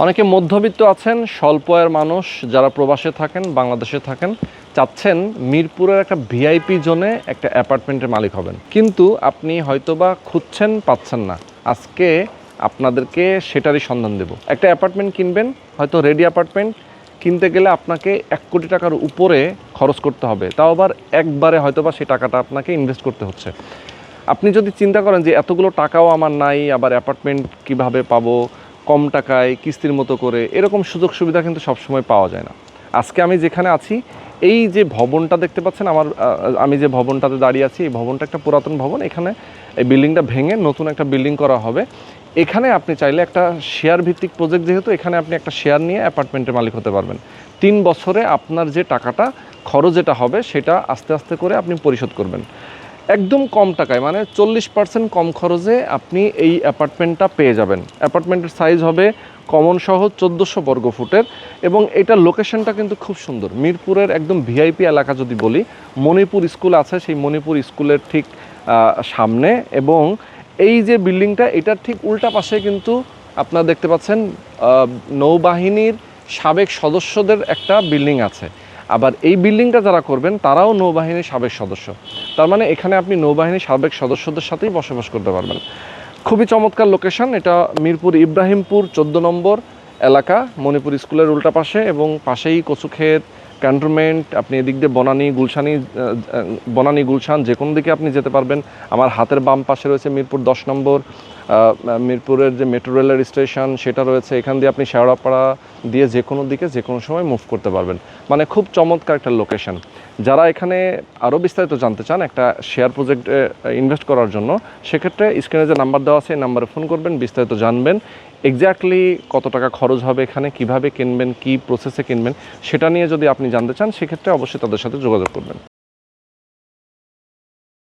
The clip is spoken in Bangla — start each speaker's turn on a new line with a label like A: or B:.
A: অনেকে মধ্যবিত্ত আছেন, স্বল্প আয়ের মানুষ যারা প্রবাসে থাকেন, বাংলাদেশে থাকেন, চাচ্ছেন মিরপুরের একটা ভিআইপি জোনে একটা অ্যাপার্টমেন্টের মালিক হবেন, কিন্তু আপনি হয়তোবা খুঁজছেন, পাচ্ছেন না। আজকে আপনাদেরকে সেটারই সন্ধান দেব। একটা অ্যাপার্টমেন্ট কিনবেন, হয়তো রেডি অ্যাপার্টমেন্ট কিনতে গেলে আপনাকে 1 কোটি টাকার উপরে খরচ করতে হবে, তাও আবার একবারে হয়তোবা সেই টাকাটা আপনাকে ইনভেস্ট করতে হচ্ছে। আপনি যদি চিন্তা করেন যে এতগুলো টাকাও আমার নাই, আবার অ্যাপার্টমেন্ট কিভাবে পাবো কম টাকায় কিস্তির মতো করে, এরকম সুযোগ সুবিধা কিন্তু সবসময় পাওয়া যায় না। আজকে আমি যেখানে আছি, এই যে ভবনটা দেখতে পাচ্ছেন, আমি যে ভবনটাতে দাঁড়িয়ে আছি, এই ভবনটা একটা পুরাতন ভবন। এখানে এই বিল্ডিংটা ভেঙে নতুন একটা বিল্ডিং করা হবে। এখানে আপনি চাইলে একটা শেয়ার ভিত্তিক প্রজেক্ট, যেহেতু এখানে আপনি একটা শেয়ার নিয়ে অ্যাপার্টমেন্টের মালিক হতে পারবেন। 3 বছরে আপনার যে টাকাটা খরচ যেটা হবে সেটা আস্তে আস্তে করে আপনি পরিশোধ করবেন একদম কম টাকায়, মানে 40% কম খরচে আপনি এই অ্যাপার্টমেন্টটা পেয়ে যাবেন। অ্যাপার্টমেন্টের সাইজ হবে কমন সহ 1400 বর্গ ফুটের, এবং এটার লোকেশনটা কিন্তু খুব সুন্দর। মিরপুরের একদম ভিআইপি এলাকা যদি বলি, মণিপুর স্কুল আছে, সেই মণিপুর স্কুলের ঠিক সামনে, এবং এই যে বিল্ডিংটা, এটার ঠিক উল্টা পাশে কিন্তু আপনারা দেখতে পাচ্ছেন নৌবাহিনীর সাবেক সদস্যদের একটা বিল্ডিং আছে। আবার এই বিল্ডিংটা যারা করবেন তারাও নৌবাহিনীর সাবেক সদস্য। তার মানে এখানে আপনি নৌবাহিনীর সাবেক সদস্যদের সাথেই বসবাস করতে পারবেন। খুবই চমৎকার লোকেশন। এটা মিরপুর ইব্রাহিমপুর 14 নম্বর এলাকা, মণিপুর স্কুলের উল্টা পাশে, এবং পাশেই কচুক্ষেত ক্যান্টনমেন্ট। আপনি এদিক দিয়ে বনানী গুলশান যে কোনো দিকে আপনি যেতে পারবেন। আমার হাতের বাম পাশে রয়েছে মিরপুর 10 নম্বর, মিরপুরের যে মেট্রো রেলের স্টেশন সেটা রয়েছে। এখান দিয়ে আপনি শেওড়াপাড়া দিয়ে যে কোনো দিকে যে কোনো সময় মুভ করতে পারবেন। মানে খুব চমৎকার একটা লোকেশন। যারা এখানে আরও বিস্তারিত জানতে চান একটা শেয়ার প্রজেক্টে ইনভেস্ট করার জন্য, সেক্ষেত্রে স্ক্রিনে যে নাম্বার দেওয়া আছে এই নাম্বারে ফোন করবেন, বিস্তারিত জানবেন। এক্স্যাক্টলি কত টাকা খরচ হবে এখানে, কিভাবে কিনবেন, কি প্রসেসে কিনবেন, সেটা নিয়ে যদি আপনি জানতে চান, সেক্ষেত্রে অবশ্যই তাদের সাথে যোগাযোগ করবেন।